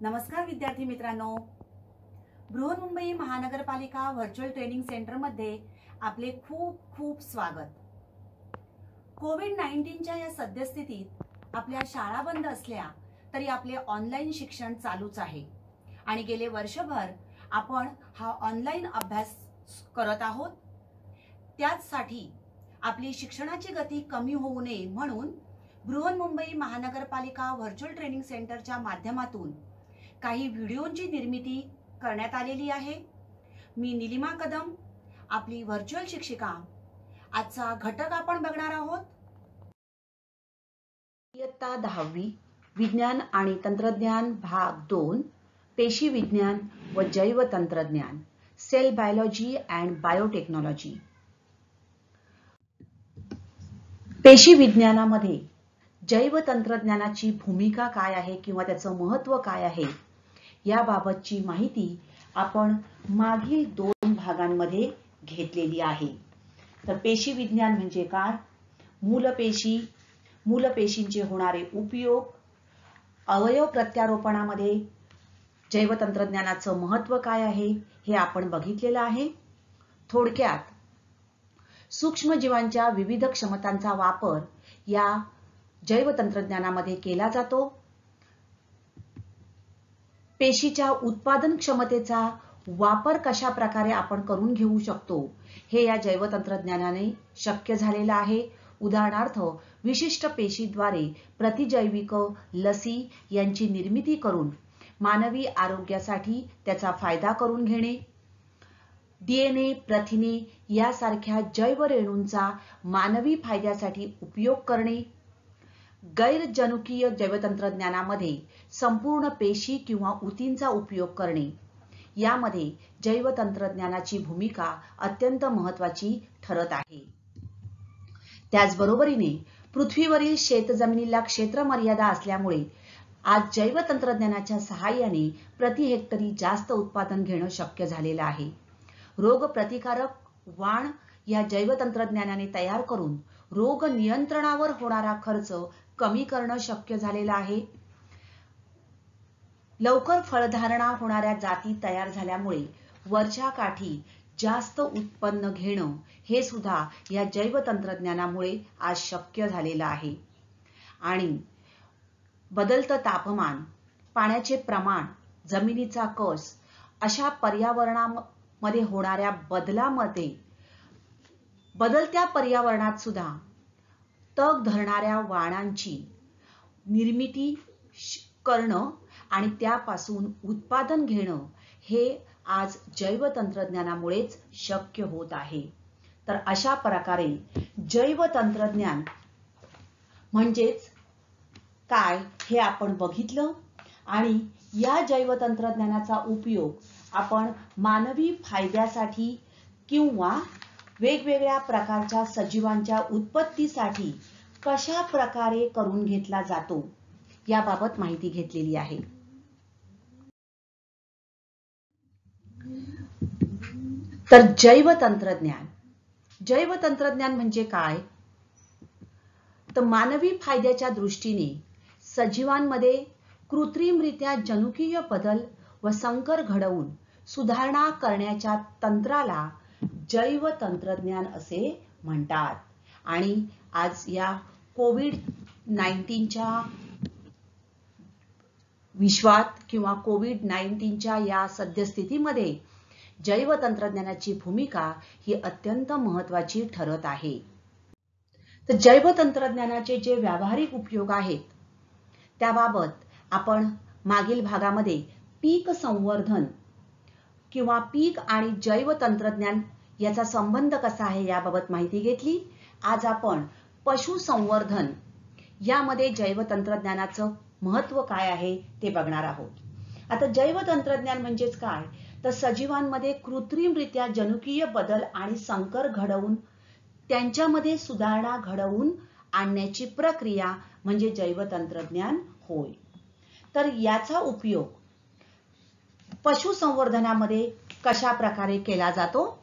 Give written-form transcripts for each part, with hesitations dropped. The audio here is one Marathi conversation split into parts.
नमस्कार विद्यार्थी मित्रांनो, बृहन्मुंबई महानगरपालिका व्हर्च्युअल ट्रेनिंग सेंटर मध्ये आपले खूप खूप स्वागत। कोविड-19च्या या सद्यस्थितीत आपल्या शाळा बंद असल्या तरी आपले ऑनलाईन शिक्षण चालूच आहे आणि गेले वर्षभर आपण हा ऑनलाईन अभ्यास करत आहोत। त्यासाठी आपली शिक्षणाची गती कमी होऊ नये म्हणून बृहन्मुंबई महानगरपालिका व्हर्च्युअल ट्रेनिंग सेंटरच्या माध्यमातून काही व्हिडिओंची निर्मिती करण्यात आलेली आहे। मी निलिमा कदम, आपली व्हर्च्युअल शिक्षिका। आजचा घटक आपण बघणार आहोत इयत्ता 10वी विज्ञान आणि तंत्रज्ञान भाग 2 पेशी विज्ञान व जैव तंत्रज्ञान सेल बायोलॉजी अँड बायोटेक्नॉलॉजी। पेशी विज्ञानामध्ये जैव तंत्रज्ञानाची भूमिका काय आहे किंवा त्याचं महत्त्व काय आहे याबाबतची माहिती आपण मागील 2 भागांमध्ये घेतलेली आहे। तर पेशी विज्ञान म्हणजे काय, मूलपेशींचे होणारे उपयोग, अवयव प्रत्यारोपणामध्ये जैव तंत्रज्ञानाचं महत्त्व काय आहे हे आपण बघितलेलं आहे। थोडक्यात सूक्ष्मजीवांच्या विविध क्षमतांचा वापर या जैव तंत्रज्ञानामध्ये केला जातो। पेशीच्या उत्पादन क्षमतेचा वापर कशा प्रकारे आपण करून घेऊ शकतो हे या जैव तंत्रज्ञानाने शक्य झालेलं आहे। उदाहरणार्थ विशिष्ट पेशीद्वारे प्रतिजैविक लसी यांची निर्मिती करून मानवी आरोग्यासाठी त्याचा फायदा करून घेणे, DNA, प्रथिने यासारख्या जैव रेणूंचा मानवी फायद्यासाठी उपयोग करणे, गैरजनुकीय जैवतंत्रज्ञानामध्ये संपूर्ण पेशी किंवा ऊतींचा उपयोग करणे, यामध्ये जैव तंत्रज्ञानाची भूमिका अत्यंत महत्त्वाची ठरत आहे। त्याचबरोबरीने पृथ्वीवरील शेतजमिनीला क्षेत्र मर्यादा असल्यामुळे आज जैव तंत्रज्ञानाच्या सहाय्याने प्रति हेक्टरी जास्त उत्पादन घेणं शक्य झालेलं आहे। रोगप्रतिकारक वाण या जैव तंत्रज्ञानाने तयार करून रोग नियंत्रणावर होणारा खर्च कमी करणं शक्य झालेलं आहे। लवकर फळधारणा होणाऱ्या जाती तयार झाल्यामुळे वरच्या काठी जास्त उत्पन्न घेणं हे सुद्धा या जैव तंत्रज्ञानामुळे आज शक्य झालेलं आहे। आणि बदलतं तापमान, पाण्याचे प्रमाण, जमिनीचा कस अशा पर्यावरणामध्ये होणाऱ्या बदलत्या पर्यावरणात सुद्धा तग धरणाऱ्या वाणांची निर्मिती करणं आणि त्यापासून उत्पादन घेणं हे आज जैव तंत्रज्ञानामुळेच शक्य होत आहे। तर अशा प्रकारे जैव तंत्रज्ञान म्हणजेच काय हे आपण बघितलं आणि या जैव तंत्रज्ञानाचा उपयोग आपण मानवी फायद्यासाठी किंवा वेगवेगळ्या प्रकारच्या सजीवांच्या उत्पत्तीसाठी कशा प्रकारे करून घेतला जातो याबाबत माहिती घेतलेली आहे। तर जैव तंत्रज्ञान म्हणजे काय, तर मानवी फायद्याच्या दृष्टीने सजीवांमध्ये कृत्रिमरित्या जनुकीय बदल व संकर घडवून सुधारणा करण्याच्या तंत्राला जैव तंत्रज्ञान असे म्हणतात। आणि आज या कोविड-19च्या विश्वात किंवा कोविड-19च्या या सद्यस्थितीमध्ये जैव तंत्रज्ञानाची भूमिका ही अत्यंत महत्त्वाची ठरत आहे। तर जैव तंत्रज्ञानाचे जे व्यावहारिक उपयोग आहेत त्याबाबत आपण मागील भागामध्ये पीक संवर्धन किंवा पीक आणि जैव तंत्रज्ञान याचा संबंध कसा आहे याबाबत माहिती घेतली। आज आपण पशुसंवर्धन यामध्ये जैव तंत्रज्ञानाचं महत्त्व काय आहे ते बघणार आहोत। आता जैव तंत्रज्ञान म्हणजेच काय, तर सजीवांमध्ये कृत्रिमरित्या जनुकीय बदल आणि संकर घडवून त्यांच्यामध्ये सुधारणा घडवून आणण्याची प्रक्रिया म्हणजे जैव तंत्रज्ञान होय। तर याचा उपयोग पशुसंवर्धनामध्ये कशा प्रकारे केला जातो,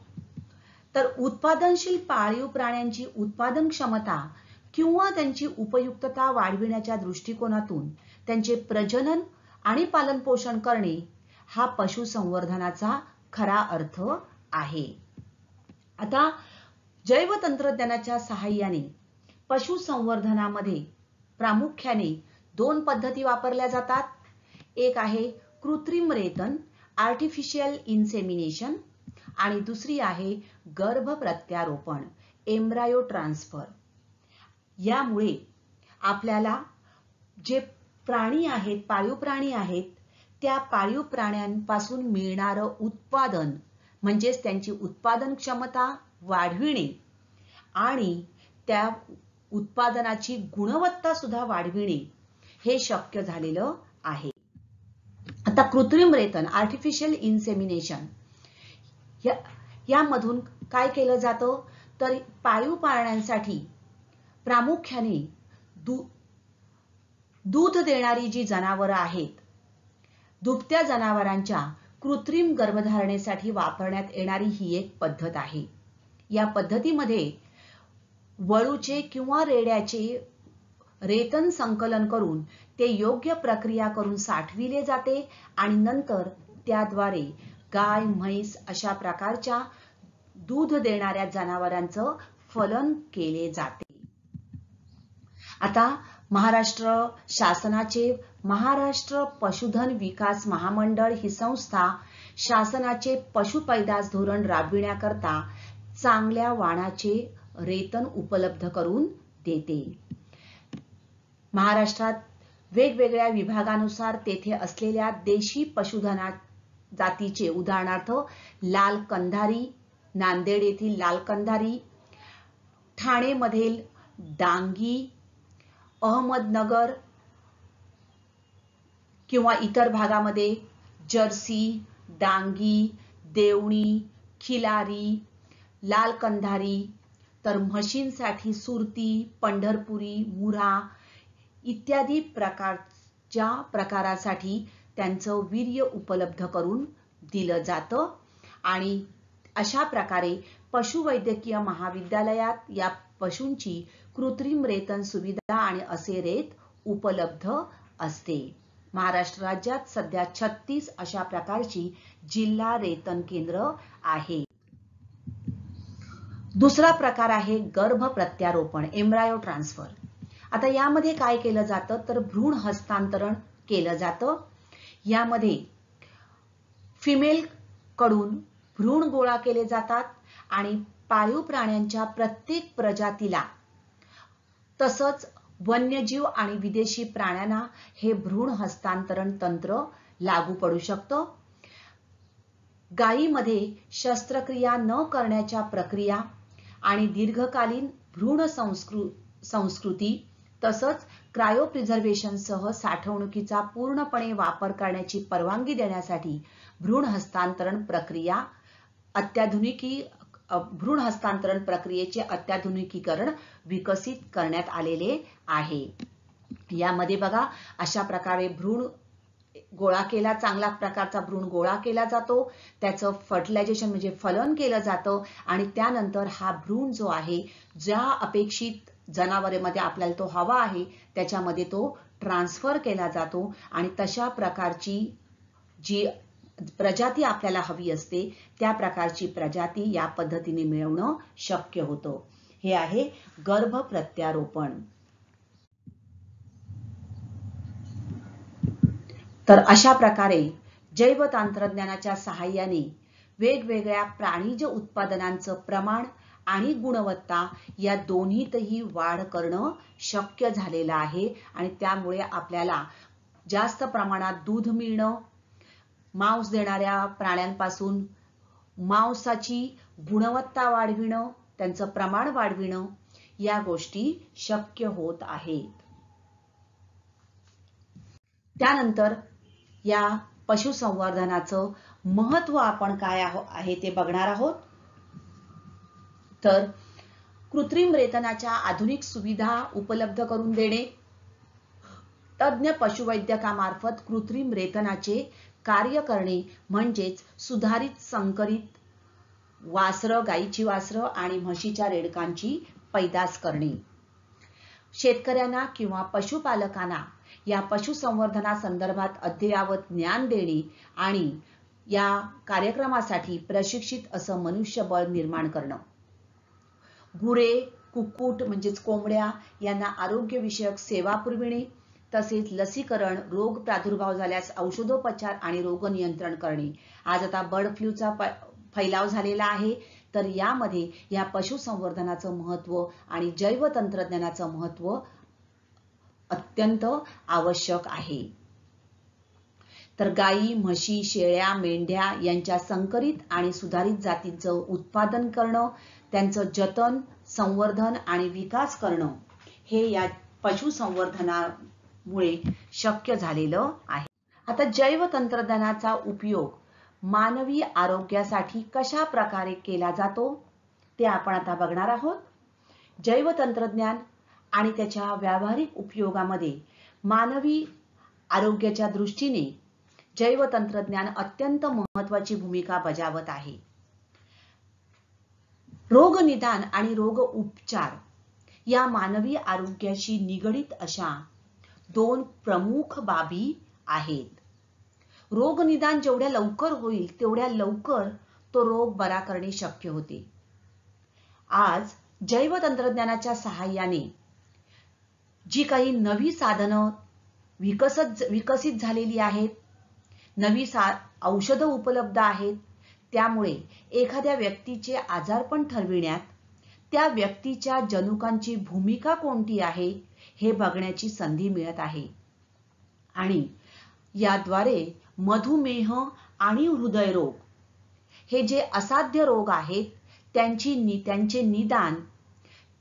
तर उत्पादनशील पाळीव प्राण्यांची उत्पादन क्षमता किंवा त्यांची उपयुक्तता वाढविण्याच्या दृष्टिकोनातून त्यांचे प्रजनन आणि पालनपोषण करणे हा पशुसंवर्धनाचा खरा अर्थ आहे. आता जैवतंत्रज्ञानाच्या सहाय्याने पशुसंवर्धनामध्ये प्रामुख्याने 2 पद्धती वापरल्या जातात. एक आहे कृत्रिम रेतन आर्टिफिशियल इन्सेमिनेशन आणि दुसरी आहे गर्भ प्रत्यारोपण एम्ब्रायो ट्रान्सफर. यामुळे आपल्याला जे प्राणी आहेत, पाळीव प्राणी आहेत, त्या पाळीव प्राण्यांपासून मिळणारं उत्पादन म्हणजेच त्यांची उत्पादन क्षमता वाढविणे आणि त्या उत्पादनाची गुणवत्ता सुद्धा वाढविणे हे शक्य झालेलं आहे. आता कृत्रिम रेतन आर्टिफिशियल इन्सेमिनेशन यामधून काय केलं जातं तर पाळीव प्राण्यांसाठी प्रामुख्याने दूध देणारी जी जनावरं आहेत, दुभत्या जनावरांच्या कृत्रिम गर्भधारणेसाठी वापरण्यात येणारी ही एक पद्धत आहे. या पद्धतीमध्ये वळूचे किंवा रेड्याचे रेतन संकलन करून ते योग्य प्रक्रिया करून साठविले जाते आणि नंतर त्याद्वारे गाय, म्हैस अशा प्रकारच्या दूध देणाऱ्या जनावरांचं फलन केले जाते. आता महाराष्ट्र शासनाचे महाराष्ट्र पशुधन विकास महामंडळ ही संस्था शासनाचे पशुपैदास धोरण राबविण्याकरता चांगल्या वाणाचे रेतन उपलब्ध करून देते. महाराष्ट्रात वेगवेगळ्या विभागानुसार तेथे असलेल्या देशी पशुधना जातीचे उदाहरणार्थ लाल कंधारी, नांदेड येथील लाल कंधारी, ठाणेमधील डांगी, अहमदनगर किंवा इतर भागामध्ये जर्सी, डांगी, देवणी, खिलारी, लाल कंधारी, तर म्हशींसाठी सुरती, पंढरपुरी, मुऱ्हा इत्यादी प्रकारासाठी त्यांचं वीर्य उपलब्ध करून दिलं जातं आणि अशा प्रकारे पशुवैद्यकीय महाविद्यालयात या पशूंची कृत्रिम रेतन सुविधा आणि असे रेत उपलब्ध असते. महाराष्ट्र राज्यात सध्या 36 अशा प्रकारची जिल्हा रेतन केंद्र आहे. दुसरा प्रकार आहे गर्भ प्रत्यारोपण एम्ब्रायो ट्रान्सफर. आता यामध्ये काय केलं जातं तर भ्रूण हस्तांतरण केलं जातं. यामध्ये फिमेल कडून भ्रूण गोळा केले जातात आणि पाळीव प्राण्यांच्या प्रत्येक प्रजातीला तसंच वन्यजीव आणि विदेशी प्राण्यांना हे भ्रूण हस्तांतरण तंत्र लागू पडू शकतं. गायीमध्ये शस्त्रक्रिया न करण्याच्या प्रक्रिया आणि दीर्घकालीन भ्रूण संस्कृती तसंच क्रायोप्रिझर्वेशनसह साठवणुकीचा पूर्णपणे वापर करण्याची परवानगी देण्यासाठी भ्रूण हस्तांतरण प्रक्रियेचे अत्याधुनिकीकरण विकसित करण्यात आलेले आहे. यामध्ये बघा अशा प्रकारे भ्रूण गोळा केला, चांगला प्रकारचा भ्रूण गोळा केला जातो, त्याचं फर्टिलायझेशन म्हणजे फलन केलं जातं आणि त्यानंतर हा भ्रूण जो आहे ज्या अपेक्षित जनावरांमध्ये आपल्याला तो हवा आहे त्याच्यामध्ये तो ट्रान्सफर केला जातो आणि तशा प्रकारची जी प्रजाती आपल्याला हवी असते त्या प्रकारची प्रजाती या पद्धतीने मिळवणं शक्य होतं. हे आहे गर्भ प्रत्यारोपण. तर अशा प्रकारे जैव तंत्रज्ञानाच्या सहाय्याने वेगवेगळ्या प्राणीज उत्पादनांचं प्रमाण आणि गुणवत्ता या दोन्हीतही वाढ करणं शक्य झालेलं आहे आणि त्यामुळे आपल्याला जास्त प्रमाणात दूध मिळणं, मांस देणाऱ्या प्राण्यांपासून मांसाची गुणवत्ता वाढविणं, त्यांचं प्रमाण वाढविणं या गोष्टी शक्य होत आहेत. त्यानंतर या पशुसंवर्धनाचं महत्त्व आपण काय आहे ते बघणार आहोत. तर कृत्रिम रेतनाच्या आधुनिक सुविधा उपलब्ध करून देणे, तज्ञ पशुवैद्यकामार्फत कृत्रिम रेतनाचे कार्य करणे म्हणजेच सुधारित संकरित वासरं, गायीची वासरं आणि म्हशीच्या रेडकांची पैदास करणे. शेतकऱ्यांना किंवा पशुपालकांना या पशुसंवर्धनासंदर्भात अद्ययावत ज्ञान देणे आणि या कार्यक्रमासाठी प्रशिक्षित असं मनुष्यबळ निर्माण करणं. गुरे, कुक्कुट म्हणजेच कोंबड्या यांना आरोग्यविषयक सेवा पुरविणे, तसेच लसीकरण, रोग प्रादुर्भाव झाल्यास औषधोपचार आणि रोग नियंत्रण करणे. आज आता बर्ड फ्लूचा फैलाव झालेला आहे, तर यामध्ये या पशुसंवर्धनाचं महत्त्व आणि जैव तंत्रज्ञानाचं महत्त्व अत्यंत आवश्यक आहे. तर गायी, म्हशी, शेळ्या, मेंढ्या यांच्या संकरित आणि सुधारित जातींचं उत्पादन करणं, त्यांचं जतन, संवर्धन आणि विकास करणं हे या पशुसंवर्धनामुळे शक्य झालेलं आहे. आता जैव तंत्रज्ञानाचा उपयोग मानवी आरोग्यासाठी कशा प्रकारे केला जातो ते आपण आता बघणार आहोत. जैव तंत्रज्ञान आणि त्याच्या व्यावहारिक उपयोगामध्ये मानवी आरोग्याच्या दृष्टीने जैव तंत्रज्ञान अत्यंत महत्त्वाची भूमिका बजावत आहे. रोग निदान आणि रोग उपचार या मानवी आरोग्याशी निगडित अशा दोन प्रमुख बाबी आहेत. रोग निदान जेवढ्या लवकर होईल तेवढ्या लवकर तो रोग बरा करणे शक्य होते. आज जैव तंत्रज्ञानाच्या सहाय्याने जी काही नवी साधनं विकसित झालेली आहेत, नवी औषधं उपलब्ध आहेत, त्यामुळे एखाद्या व्यक्तीचे आजारपण ठरविण्यात त्या व्यक्तीच्या जनुकांची भूमिका कोणती आहे हे बघण्याची संधी मिळत आहे. आणि याद्वारे मधुमेह आणि हृदयरोग हे जे असाध्य रोग आहेत त्यांचे निदान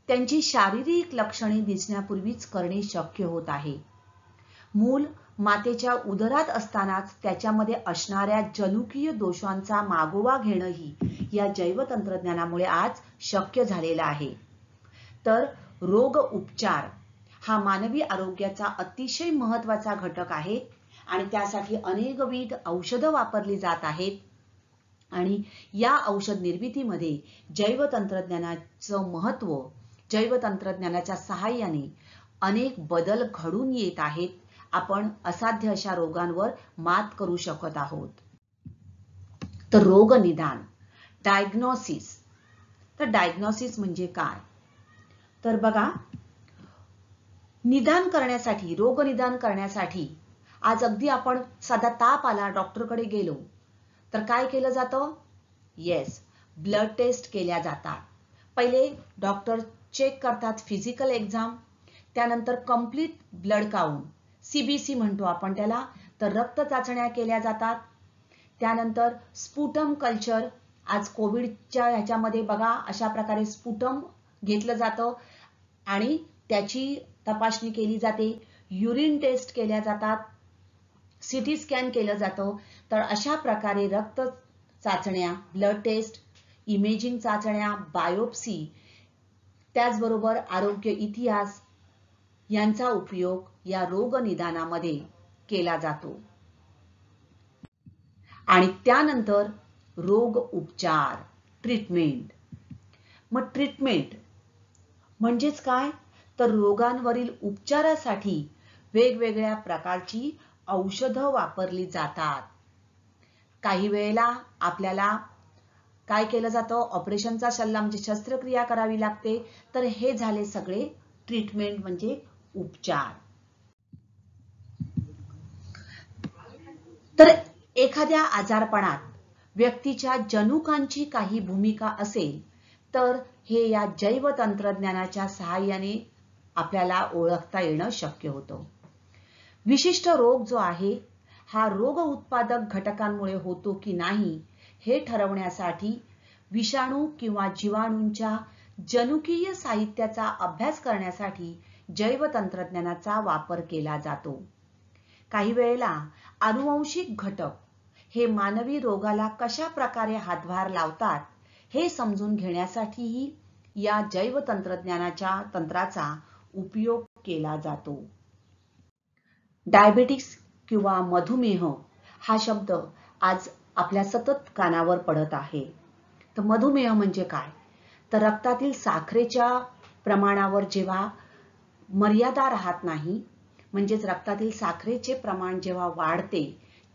त्यांची शारीरिक लक्षणे दिसण्यापूर्वीच करणे शक्य होत आहे. मूल मातेच्या उदरात असतानाच त्याच्यामध्ये असणाऱ्या जनुकीय दोषांचा मागोवा घेणंही या जैव तंत्रज्ञानामुळे आज शक्य झालेलं आहे. तर रोग उपचार हा मानवी आरोग्याचा अतिशय महत्त्वाचा घटक आहे आणि त्यासाठी अनेकविध औषधं वापरली जात आहेत. आणि या औषध निर्मितीमध्ये जैव तंत्रज्ञानाचं महत्त्व, जैव तंत्रज्ञानाच्या सहाय्याने अनेक बदल घडून येत आहेत. आपण असाध्य अशा रोगांवर मात करू शकत आहोत. तर रोग निदान, डायग्नोसिस. तर डायग्नोसिस म्हणजे काय? तर बघा, निदान करण्यासाठी, रोग निदान करण्यासाठी आज अगदी आपण साधा ताप आला, डॉक्टरकडे गेलो तर काय केलं जातं? येस, ब्लड टेस्ट केल्या जातात. पहिले डॉक्टर चेक करतात, फिजिकल एक्झाम, त्यानंतर कंप्लीट ब्लड काउंट, CBC म्हणतो आपण त्याला, तर रक्त चाचण्या केल्या जातात. त्यानंतर स्पुटम कल्चर, आज कोविडच्या ह्याच्यामध्ये बघा अशा प्रकारे स्पुटम घेतलं जातं आणि त्याची तपासणी केली जाते. युरिन टेस्ट केल्या जातात, CT स्कॅन केलं जातं. तर अशा प्रकारे रक्त चाचण्या, ब्लड टेस्ट, इमेजिंग चाचण्या, बायोप्सी, त्याचबरोबर आरोग्य इतिहास यांचा उपयोग या रोग निदानामध्ये केला जातो. आणि त्यानंतर रोग उपचार, ट्रीटमेंट. मग ट्रीटमेंट म्हणजेच काय? तर रोगांवरील उपचारासाठी वेगवेगळ्या प्रकारची औषधं वापरली जातात. काही वेळेला आपल्याला काय केलं जातं? ऑपरेशनचा सल्ला म्हणजे शस्त्रक्रिया करावी लागते. तर हे झाले सगळे ट्रीटमेंट म्हणजे उपचार. तर एखाद्या आजारपणात व्यक्तीच्या जनुकांची काही भूमिका असेल तर हे या जैव तंत्रज्ञानाच्या सहाय्याने आपल्याला ओळखता येणं शक्य होतं. विशिष्ट रोग जो आहे हा रोग उत्पादक घटकांमुळे होतो की नाही हे ठरवण्यासाठी विषाणू किंवा जीवाणूंच्या जनुकीय साहित्याचा अभ्यास करण्यासाठी जैव तंत्रज्ञानाचा वापर केला जातो. काही वेळेला आनुवंशिक घटक हे मानवी रोगाला कशा प्रकारे हातभार लावतात हे समजून घेण्यासाठीही या जैव तंत्रज्ञानाच्या तंत्राचा उपयोग केला जातो. डायबेटिक्स किंवा मधुमेह हा शब्द आज आपल्या सतत कानावर पडत आहे. तर मधुमेह म्हणजे काय? तर रक्तातील साखरेच्या प्रमाणावर जेव्हा मर्यादा राहत नाही, म्हणजेच रक्तातील साखरेचे प्रमाण जेव्हा वाढते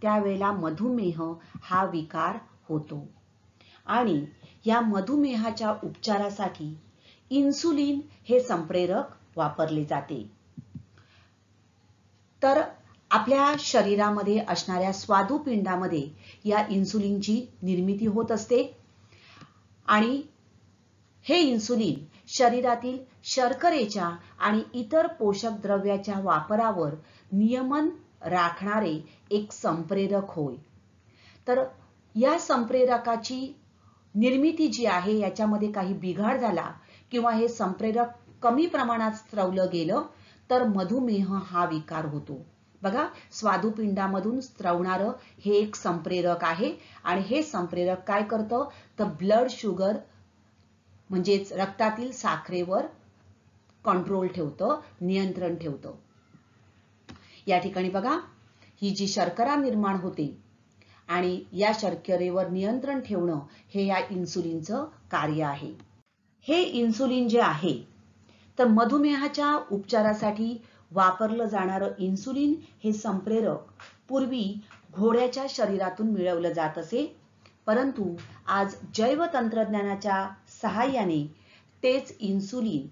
त्यावेळेला मधुमेह हा विकार होतो आणि या मधुमेहाच्या उपचारासाठी इन्सुलिन हे संप्रेरक वापरले जाते। तर आपल्या शरीरामध्ये असणाऱ्या स्वादुपिंडामध्ये या इन्सुलिनची निर्मिती होत असते आणि हे इन्सुलिन शरीरातील शर्करेच्या आणि इतर पोषक द्रव्याच्या वापरावर नियमन राखणारे एक संप्रेरक होय। तर या संप्रेरकाची निर्मिती जी आहे याच्यामध्ये काही बिघाड झाला किंवा हे संप्रेरक कमी प्रमाणात स्त्रवलं गेलं तर मधुमेह हा विकार होतो। बघा, स्वादुपिंडामधून स्त्रवणारं हे एक संप्रेरक आहे आणि हे संप्रेरक काय करतं तर ब्लड शुगर म्हणजेच रक्तातील साखरेवर कंट्रोल ठेवतं, नियंत्रण ठेवतं। या ठिकाणी बघा, ही जी शर्करा निर्माण होते आणि या शर्करेवर नियंत्रण ठेवणं हे या इन्सुलिनचं कार्य आहे। हे इन्सुलिन जे आहे तर मधुमेहाच्या उपचारासाठी वापरलं जाणारं इन्सुलिन हे संप्रेरक पूर्वी घोड्याच्या शरीरातून मिळवलं जात असे, परंतु आज जैव तंत्रज्ञानाच्या सहाय्याने तेच इन्सुलिन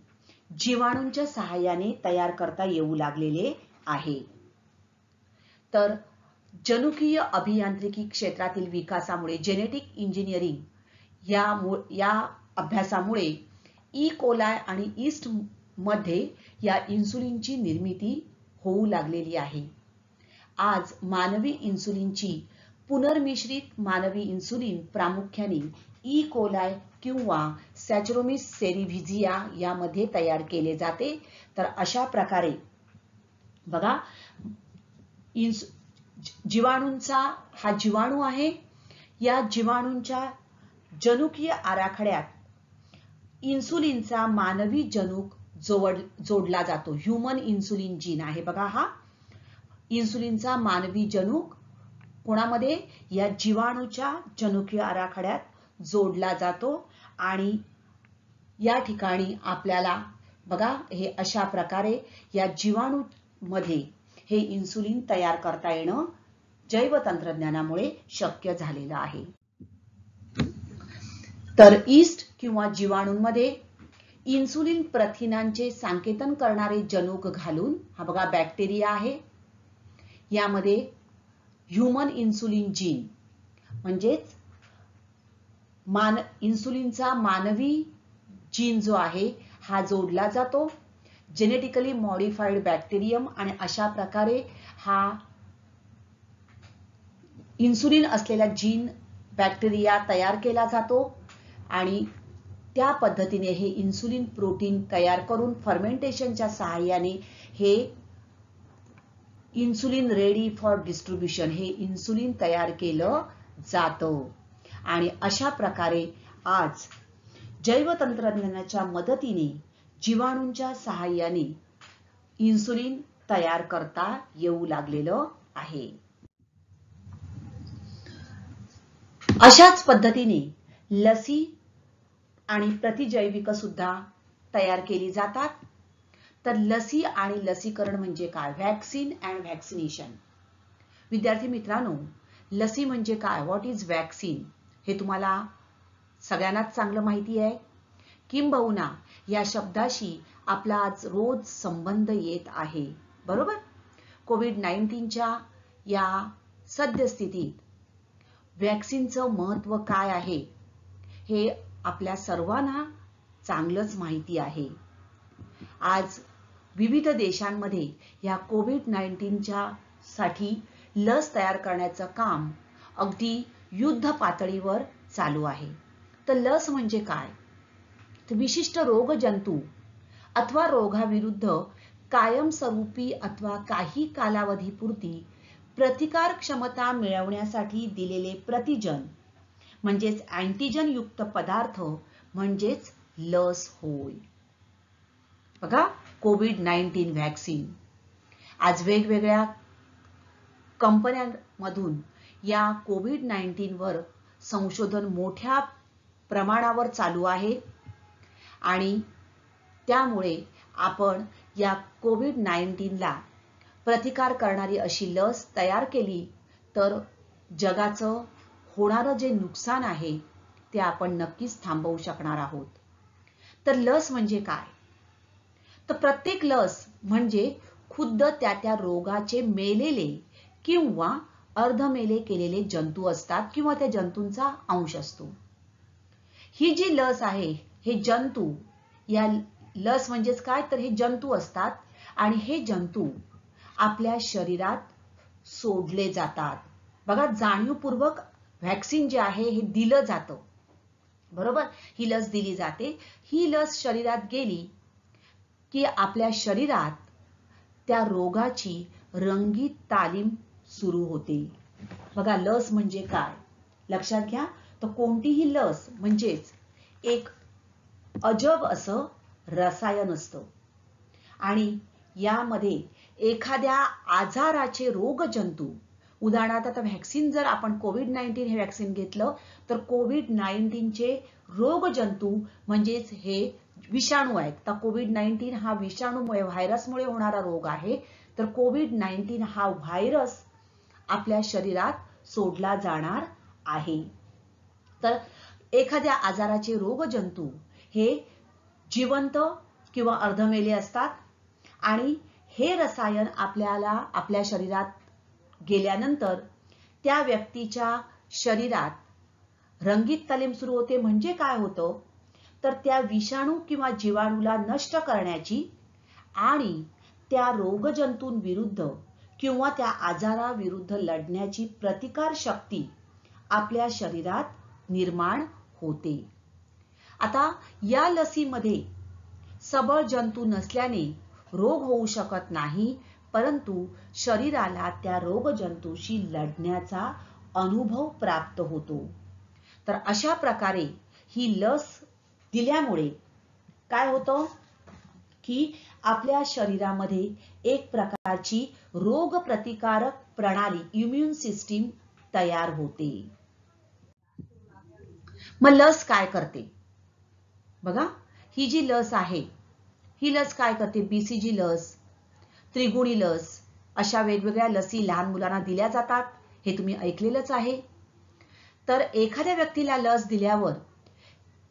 जीवाणूंच्या सहाय्याने तयार करता येऊ लागलेले आहे। तर जनुकीय अभियांत्रिकी क्षेत्रातील विकासामुळे, जेनेटिक इंजिनिअरिंग या अभ्यासामुळे ई कोलाय आणि ईस्ट मध्ये या इन्सुलिनची निर्मिती होऊ लागलेली आहे। आज मानवी इन्सुलिनची पुनर्मिश्रित मानवी इन्सुलिन प्रामुख्याने ई कोलाय किंवा सॅचरोमिस सेरिव्हिजिया यामध्ये तयार केले जाते। तर अशा प्रकारे बघा, जीवाणूंचा हा जीवाणू आहे, या जीवाणूंच्या जनुकीय आराखड्यात इन्सुलिनचा मानवी जनुक जोडला जातो। ह्यूमन इन्सुलिन जीन आहे बघा, हा इन्सुलिनचा मानवी जनुक कोणामध्ये या जीवाणूच्या जनुकीय आराखड्यात जोडला जातो आणि या ठिकाणी आपल्याला बघा हे अशा प्रकारे या जीवाणू मध्ये हे इन्सुलिन तयार करता येणं जैव तंत्रज्ञानामुळे शक्य झालेलं आहे। तर ईस्ट किंवा जीवाणूंमध्ये इन्सुलिन प्रथिनांचे संकेतन करणारे जनुक घालून, हा बघा बॅक्टेरिया आहे, यामध्ये ह्यूमन इन्सुलिन जीन म्हणजेच इन्सुलिनचा मानवी जीन जो आहे हा जोडला जातो। जेनेटिकली मॉडिफाईड बॅक्टेरियम आणि अशा प्रकारे हा इन्सुलिन असलेला जीन बॅक्टेरिया तयार केला जातो आणि त्या पद्धतीने हे इन्सुलिन प्रोटीन तयार करून फर्मेंटेशनच्या सहाय्याने हे इन्सुलिन रेडी फॉर डिस्ट्रीब्युशन हे इन्सुलिन तयार केलं जातं। आणि अशा प्रकारे आज जैव तंत्रज्ञानाच्या मदतीने जीवाणूंच्या सहाय्याने इन्सुलिन तयार करता येऊ लागलेलं आहे। अशाच पद्धतीने लसी आणि प्रतिजैविक सुद्धा तयार केली जातात। तर लसी आणि लसीकरण म्हणजे काय? Vaccine and vaccination. विद्यार्थी मित्रांनो, लसी म्हणजे काय? व्हॉट इज व्हॅक्सिन हे तुम्हाला सगळ्यांनाच चांगलं माहिती आहे। किंबहुना या शब्दाशी आपला आज रोज संबंध येत आहे, बरोबर? कोविड-19च्या या सद्यस्थितीत व्हॅक्सिनचं महत्त्व काय आहे हे आपल्या सर्वांना चांगलंच माहिती आहे। आज विविध देशांमध्ये या कोविड-19च्या साठी लस तयार करण्याचं काम अगदी युद्ध पातळीवर चालू आहे। तर लस म्हणजे काय? तर विशिष्ट रोगजंतू अथवा रोगाविरुद्ध कायमस्वरूपी अथवा काही कालावधीपुरती प्रतिकार क्षमता मिळवण्यासाठी दिलेले प्रतिजन म्हणजेच अँटीजन युक्त पदार्थ म्हणजेच लस होय। बघा, कोविड-19 व्हॅक्सिन आज वेगवेगळ्या कंपन्यांमधून या कोविड-19 वर संशोधन मोठ्या प्रमाणावर चालू आहे आणि त्यामुळे आपण या कोविड-19ला प्रतिकार करणारी अशी लस तयार केली तर जगाचं होणारं जे नुकसान आहे ते आपण नक्कीच थांबवू शकणार आहोत. तर लस म्हणजे काय? तर प्रत्येक लस म्हणजे खुद्द त्या रोगाचे मेलेले किंवा अर्धमेले केलेले जंतू असतात किंवा त्या जंतूंचा अंश असतो. ही जी लस आहे हे जंतू, या लस म्हणजेच काय तर हे जंतू असतात आणि हे जंतू आपल्या शरीरात सोडले जातात. बघा, जाणीवपूर्वक व्हॅक्सिन जे आहे हे दिलं जातं, बरोबर. ही लस दिली जाते. ही लस शरीरात गेली की आपल्या शरीरात त्या रोगाची रंगीत तालीम सुरू होते. बघा, लस म्हणजे काय लक्षात घ्या. तर कोणतीही लस म्हणजेच एक अजब असं रसायन असतं आणि यामध्ये एखाद्या आजाराचे रोगजंतू, उदाहरणार्थ आता व्हॅक्सिन जर आपण कोविड-19 हे व्हॅक्सिन घेतलं तर कोविड-19चे रोगजंतू म्हणजेच हे विषाणू आहेत. तर कोविड-19 हा विषाणूमुळे, व्हायरसमुळे होणारा रोग आहे. तर कोविड-19 हा व्हायरस आपल्या शरीरात सोडला जाणार आहे. तर एखाद्या आजाराचे रोगजंतू हे जिवंत किंवा अर्धमेले असतात आणि हे रसायन आपल्या शरीरात गेल्यानंतर त्या व्यक्तीच्या शरीरात रंगीत तालीम सुरू होते. म्हणजे काय होतं तर त्या विषाणू किंवा जीवाणूला नष्ट करण्याची आणि त्या रोगजंतूंविरुद्ध किंवा त्या आजाराविरुद्ध लढण्याची प्रतिकार शक्ती आपल्या शरीरात निर्माण होते. आता या लसीमध्ये सबळ जंतू नसल्याने रोग होऊ शकत नाही, परंतु शरीराला त्या रोगजंतूशी लढण्याचा अनुभव प्राप्त होतो. तर अशा प्रकारे ही लस दिल्यामुळे काय होतं की आपल्या शरीरामध्ये एक प्रकारची रोगप्रतिकारक प्रणाली, इम्युन सिस्टीम तयार होते. मग लस काय करते? बघा, ही जी लस आहे ही लस काय करते? BCG लस, त्रिगुणी लस, अशा वेगवेगळ्या लसी लहान मुलांना दिल्या जातात. हे तुम्ही ऐकलेलंच आहे. तर एखाद्या व्यक्तीला लस दिल्यावर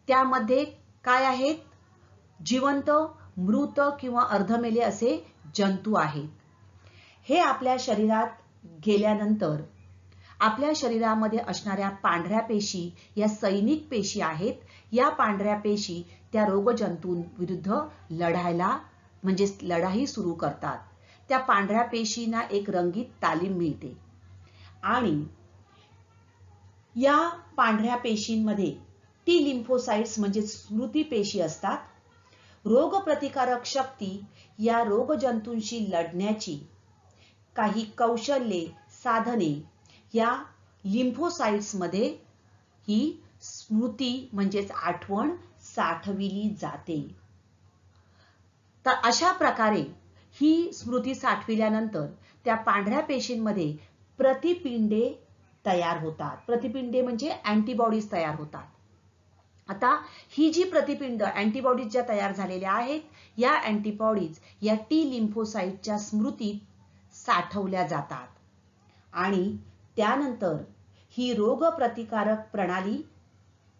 त्यामध्ये काय आहेत? जिवंत, मृत किंवा अर्धमेले असे जंतू आहेत. हे आपल्या शरीरात गेल्यानंतर आपल्या शरीरामध्ये असणाऱ्या पांढऱ्या पेशी, या सैनिक पेशी आहेत. या पांढऱ्या पेशी त्या रोगजंतूंविरुद्ध लढायला म्हणजेच लढाई सुरू करतात. त्या पांढऱ्या पेशींना एक रंगीत तालीम मिळते आणि या पांढऱ्या पेशींमध्ये टी लिम्फोसाइट्स म्हणजे स्मृती पेशी असतात. रोगप्रतिकारक शक्ती या रोगजंतूंशी लढण्याची काही कौशल्ये, साधने या लिम्फोसाइट्समध्ये ही स्मृती म्हणजेच आठवण साठविली जाते. तर अशा प्रकारे ही स्मृती साठविल्यानंतर त्या पांढऱ्या पेशींमध्ये प्रतिपिंडे तयार होतात. प्रतिपिंडे म्हणजे अँटीबॉडीज तयार होतात. आता ही जी प्रतिपिंड, अँटीबॉडीज ज्या तयार झालेल्या आहेत, या अँटीबॉडीज या टी लिम्फोसाइटच्या स्मृतीत साठवल्या जातात आणि त्यानंतर ही रोगप्रतिकारक प्रणाली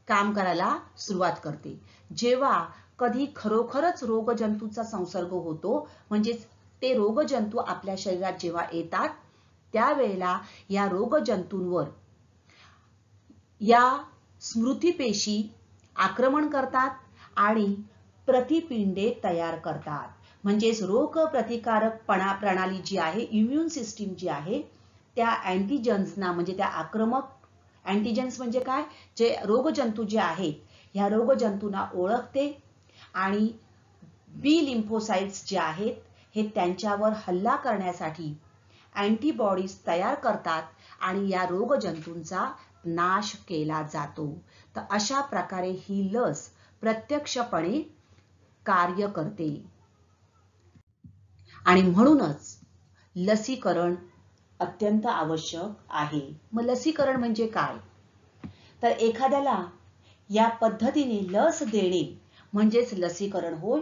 काम करायला सुरुवात करते. जेव्हा कधी खरोखरच रोगजंतूचा संसर्ग होतो, म्हणजेच ते रोगजंतू आपल्या शरीरात जेव्हा येतात, त्यावेळेला या रोगजंतूंवर या स्मृतीपेशी आक्रमण करतात आणि प्रतिपिंडे तयार करतात. म्हणजेच रोगप्रतिकारक प्रणाली जी आहे, इम्युन सिस्टीम जी आहे, त्या अँटीजन्सना म्हणजे त्या आक्रमक अँटीजन्स म्हणजे काय, जे रोगजंतू जे आहेत ह्या रोगजंतूंना ओळखते आणि बी लिम्फोसाइट्स जे आहेत हे त्यांच्यावर हल्ला करण्यासाठी अँटीबॉडीज तयार करतात आणि या रोगजंतूंचा नाश केला जातो. तर अशा प्रकारे ही लस प्रत्यक्षपणे कार्य करते आणि म्हणूनच लसीकरण अत्यंत आवश्यक आहे. मग लसीकरण म्हणजे काय? तर एखाद्याला या पद्धतीने लस देणे म्हणजेच लसीकरण होय.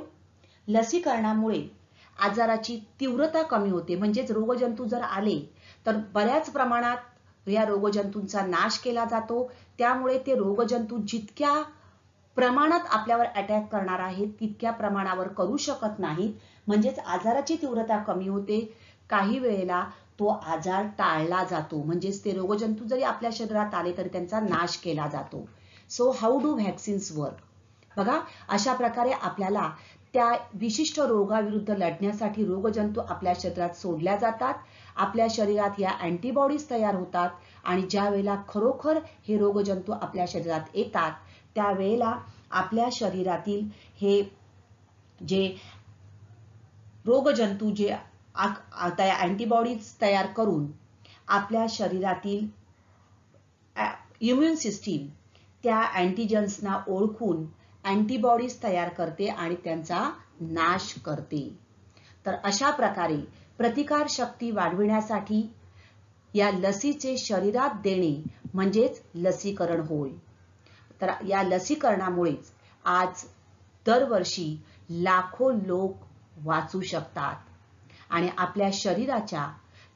लसीकरणामुळे आजाराची तीव्रता कमी होते. म्हणजेच रोगजंतू जर आले तर बऱ्याच प्रमाणात या रोगजंतूंचा नाश केला जातो. त्यामुळे ते रोगजंतू जितक्या प्रमाणात आपल्यावर अटॅक करणार आहेत तितक्या प्रमाणावर करू शकत नाहीत. म्हणजेच आजाराची तीव्रता कमी होते. काही वेळेला तो आजार टाळला जातो. म्हणजेच ते रोगजंतू जरी आपल्या शरीरात आले तरी त्यांचा नाश केला जातो. So how do vaccines work? बघा, अशा प्रकारे आपल्याला त्या विशिष्ट रोगाविरुद्ध लढण्यासाठी रोगजंतू आपल्या शरीरात सोडल्या जातात. आपल्या शरीरात या अँटीबॉडीज तयार होतात आणि ज्या वेळेला खरोखर हे रोगजंतू आपल्या शरीरात येतात त्यावेळेला आपल्या शरीरातील हे जे रोगजंतू जे अँटीबॉडीज तयार करून आपल्या शरीरातील इम्युन सिस्टीम त्या अँटीजन्सना ओळखून अँटीबॉडीज तयार करते आणि त्यांचा नाश करते. तर अशा प्रकारे प्रतिकार शक्ती वाढविण्यासाठी या लसीचे शरीरात देणे म्हणजेच लसीकरण होय. तर या लसीकरणामुळेच आज दरवर्षी लाखो लोक वाचू शकतात आणि आपल्या शरीराच्या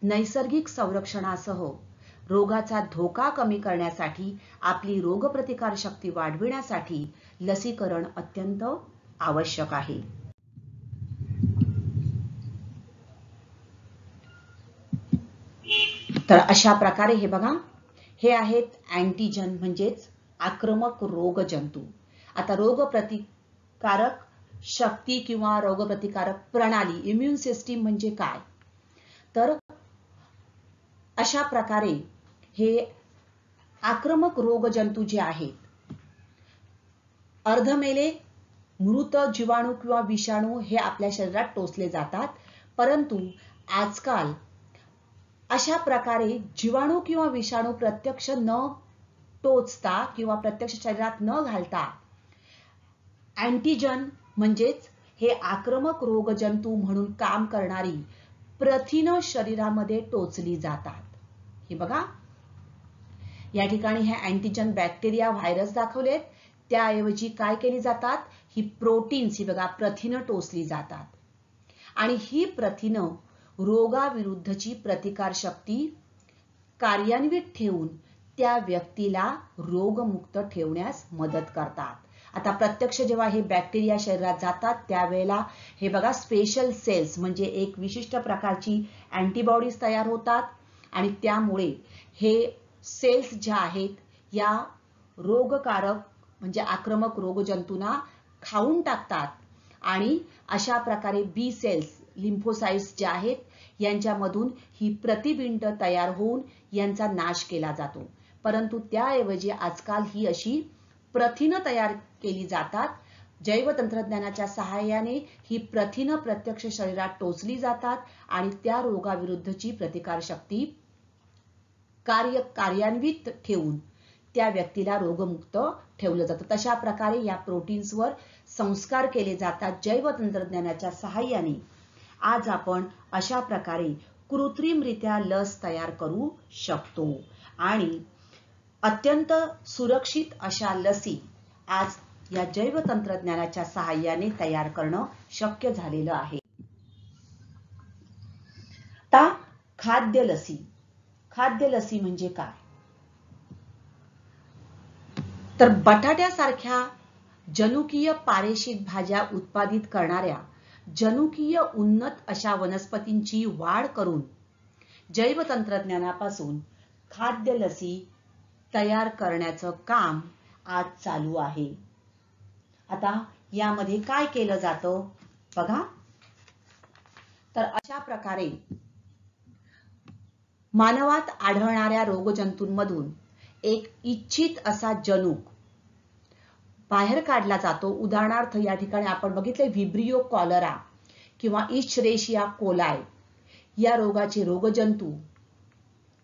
नैसर्गिक संरक्षणासह रोगाचा धोका कमी करण्यासाठी आपली रोगप्रतिकार शक्ती वाढविण्यासाठी लसीकरण अत्यंत आवश्यक आहे. तर अशा प्रकारे हे बघा, हे आहेत अँटीजन म्हणजेच आक्रमक रोगजंतू. आता रोगप्रतिकारक शक्ती किंवा रोगप्रतिकारक प्रणाली इम्युन सिस्टीम म्हणजे काय? तर अशा प्रकारे हे आक्रमक रोगजंतू जे आहेत अर्धमेले मृत जीवाणू किंवा विषाणू हे आपल्या शरीरात टोचले जातात. परंतु आजकाल अशा प्रकारे जीवाणू किंवा विषाणू प्रत्यक्ष न टोचता किंवा प्रत्यक्ष शरीरात न घालता अँटीजन म्हणजेच हे आक्रमक रोगजंतू म्हणून काम करणारी प्रथिनं शरीरामध्ये टोचली जातात. हे बघा, या ठिकाणी हे अँटीजन बॅक्टेरिया व्हायरस दाखवलेत. त्याऐवजी काय केली जातात? ही प्रोटीन्स, ही बघा प्रथिनं टोचली जातात आणि ही प्रथिनं रोगाविरुद्धची प्रतिकार शक्ती कार्यान्वित ठेवून त्या व्यक्तीला रोगमुक्त ठेवण्यास मदत करतात. आता प्रत्यक्ष जेव्हा हे बॅक्टेरिया शरीरात जातात त्यावेळेला हे बघा स्पेशल सेल्स म्हणजे एक विशिष्ट प्रकारची अँटीबॉडीज तयार होतात आणि त्यामुळे हे सेल्स ज्या आहेत या रोगकारक म्हणजे आक्रमक रोगजंतूंना खाऊन टाकतात आणि अशा प्रकारे बी सेल्स लिम्फोसाइट्स ज्या आहेत यांच्यामधून ही प्रतिबिंब तयार होऊन यांचा नाश केला जातो. परंतु त्याऐवजी आजकाल ही अशी प्रथिनं तयार केली जातात. जैवतंत्रज्ञानाच्या सहाय्याने ही प्रथिनं प्रत्यक्ष शरीरात टोचली जातात आणि त्या रोगाविरुद्धची प्रतिकार शक्ती कार्यान्वित ठेवून त्या व्यक्तीला रोगमुक्त ठेवलं जातं. तशा प्रकारे या प्रोटीन्सवर संस्कार केले जातात जैवतंत्रज्ञानाच्या सहाय्याने. आज आपण अशा प्रकारे कृत्रिमरित्या लस तयार करू शकतो आणि अत्यंत सुरक्षित अशा लसी आज या जैवतंत्रज्ञानाच्या सहाय्याने तयार करणं शक्य झालेलं आहे. आता खाद्य लसी. खाद्य लसी म्हणजे काय? तर बटाट्यासारख्या जनुकीय पारेषित भाज्या उत्पादित करणाऱ्या जनुकीय उन्नत अशा वनस्पतींची वाढ करून जैवतंत्रज्ञानापासून खाद्य लसी तयार करण्याचं काम आज चालू आहे. आता यामध्ये काय केलं जातं बघा. तर अशा प्रकारे मानवात आढळणाऱ्या रोगजंतूंमधून एक इच्छित असा जनुक बाहेर काढला जातो. उदाहरणार्थ या ठिकाणी आपण बघितले व्हिब्रियो कॉलरा किंवा इश्चरेशिया कोलाई या रोगाचे रोगजंतू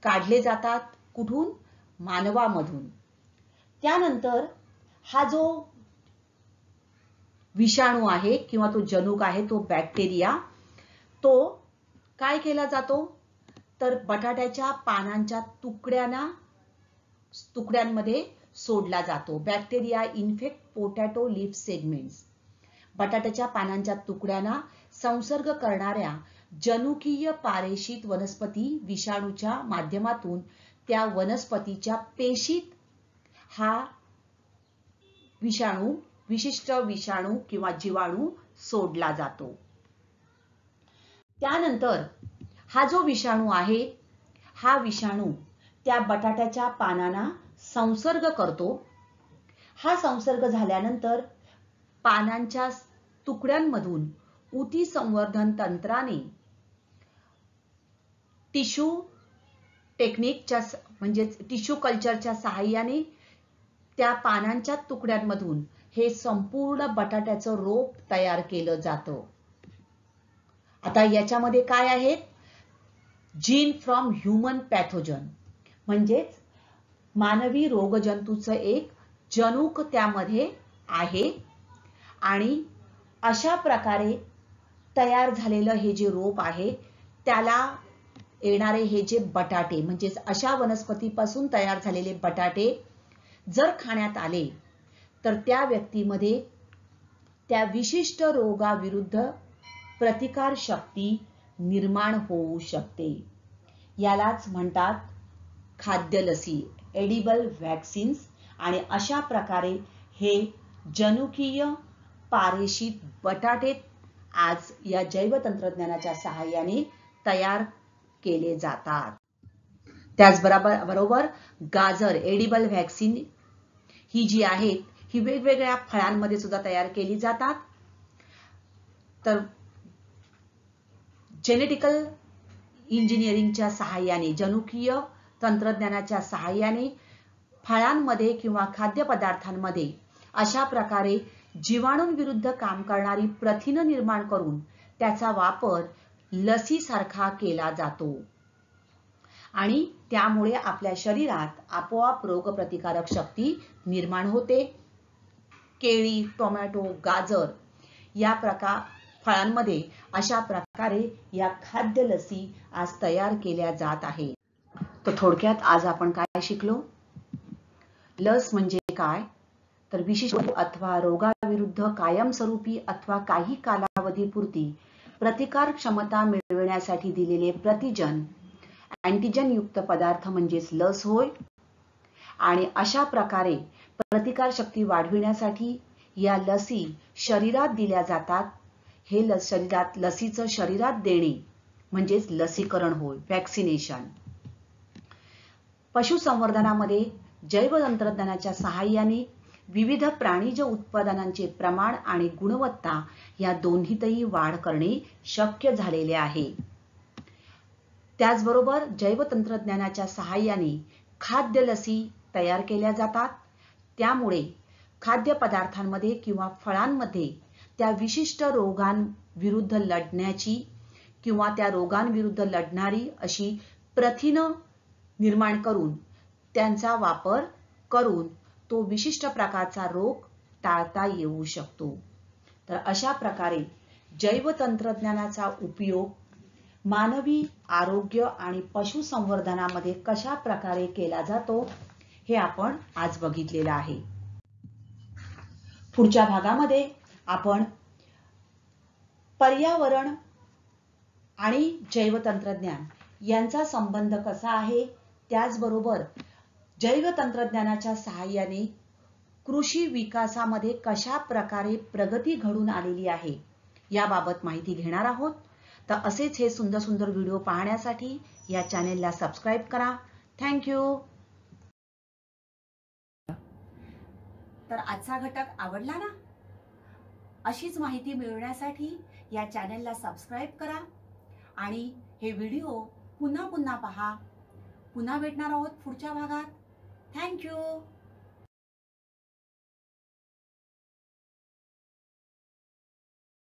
काढले जातात. कुठून? मानवामधून. त्यानंतर हा जो विषाणू आहे किंवा तो जनुक आहे तो बॅक्टेरिया तो काय केला जातो? तर बटाट्याच्या पानांच्या तुकड्यांमध्ये सोडला जातो. Bacteria infect potato leaf segments. बटाट्याच्या पानांच्या तुकड्यांना संसर्ग करणाऱ्या जनुकीय पारेषित वनस्पती विषाणूच्या माध्यमातून त्या वनस्पतीच्या पेशीत हा विशिष्ट विषाणू किंवा जीवाणू सोडला जातो। त्यानंतर हा जो विषाणू आहे, हा विषाणू त्या बटाट्याच्या पानांना संसर्ग करतो। हा संसर्ग झाल्यानंतर पानांच्या तुकड्यांमधून ऊती संवर्धन तंत्राने टिश्यू टेक्निकच्या म्हणजेच टिश्यू कल्चरच्या सहाय्याने त्या पानांच्या तुकड्यांमधून हे संपूर्ण बटाट्याचं रोप तयार केलं जातं। आता याच्यामध्ये काय आहेत? जीन फ्रॉम ह्यूमन पॅथोजन म्हणजेच मानवी रोगजंतूचं एक जनुक त्यामध्ये आहे आणि अशा प्रकारे तयार झालेलं हे जे रोप आहे त्याला येणारे हे जे बटाटे म्हणजेच अशा वनस्पतीपासून तयार झालेले बटाटे जर खाण्यात आले तर त्या व्यक्तीमध्ये त्या विशिष्ट रोगाविरुद्ध प्रतिकार शक्ती निर्माण होऊ शकते। यालाच म्हणतात खाद्य लसी, एडिबल व्हॅक्सिन्स। आणि अशा प्रकारे हे जनुकीय पारेषित बटाटे आज या जैवतंत्रज्ञानाच्या सहाय्याने तयार केले जातात। त्याचबरोबर गाजर, एडिबल व्हॅक्सिन ही जी आहेत ही वेगवेगळ्या फळांमध्ये सुद्धा तयार केली जातात। तर जेनेटिकल इंजिनिअरिंगच्या सहाय्याने, जनुकीय तंत्रज्ञानाच्या सहाय्याने फळांमध्ये किंवा खाद्यपदार्थांमध्ये अशा प्रकारे जीवाणूंविरुद्ध काम करणारी प्रथिनं निर्माण करून त्याचा वापर लसीसारखा केला जातो आणि त्यामुळे आपल्या शरीरात आपोआप रोगप्रतिकारक शक्ती निर्माण होते। केळी, टोमॅटो, गाजर या फळांमध्ये अशा प्रकारे या खाद्य लसी आज तयार केल्या जात आहेत। तर थोडक्यात आज आपण काय शिकलो? लस म्हणजे काय? तर विशिष्ट अथवा रोगाविरुद्ध कायमस्वरूपी अथवा काही कालावधीपुरती प्रतिकार क्षमता मिळविण्यासाठी दिलेले प्रतिजन अँटीजन युक्त पदार्थ म्हणजेच लस होय। आणि अशा प्रकारे प्रतिकार शक्ती वाढविण्यासाठी या लसी शरीरात दिल्या जातात। हे लसीचं शरीरात देणे म्हणजेच लसीकरण होय, व्हॅक्सिनेशन। पशुसंवर्धनामध्ये जैवतंत्रज्ञानाच्या सहाय्याने विविध प्राणीज उत्पादनांचे प्रमाण आणि गुणवत्ता या दोन्हीतही वाढ करणे शक्य झालेले आहे। त्याचबरोबर जैवतंत्रज्ञानाच्या सहाय्याने खाद्य लसी तयार केल्या जातात। त्यामुळे खाद्यपदार्थांमध्ये किंवा फळांमध्ये त्या विशिष्ट रोगांविरुद्ध लढण्याची किंवा त्या रोगांविरुद्ध लढणारी अशी प्रथिनं निर्माण करून त्यांचा वापर करून तो विशिष्ट प्रकारचा रोग टाळता येऊ शकतो। तर अशा प्रकारे जैवतंत्रज्ञानाचा उपयोग मानवी आरोग्य आणि पशुसंवर्धनामध्ये कशा प्रकारे केला जातो हे आपण आज बघितलेलं आहे। पुढच्या भागामध्ये आपण पर्यावरण आणि जैवतंत्रज्ञान यांचा संबंध कसा आहे, त्याचबरोबर जैवतंत्रज्ञानाच्या सहाय्याने कृषी विकासामध्ये कशा प्रकारे प्रगती घडून आलेली आहे याबाबत माहिती घेणार आहोत। तर असेच हे सुंदर सुंदर व्हिडिओ पाहण्यासाठी या चॅनेलला सबस्क्राइब करा। थँक्यू। तर आजचा घटक आवडला ना? अशीच माहिती मिळवण्यासाठी या चॅनेलला सबस्क्राइब करा आणि हे व्हिडिओ पुन्हा पुन्हा पहा। पुन्हा भेटणार आहोत पुढच्या भागात। थँक्यू।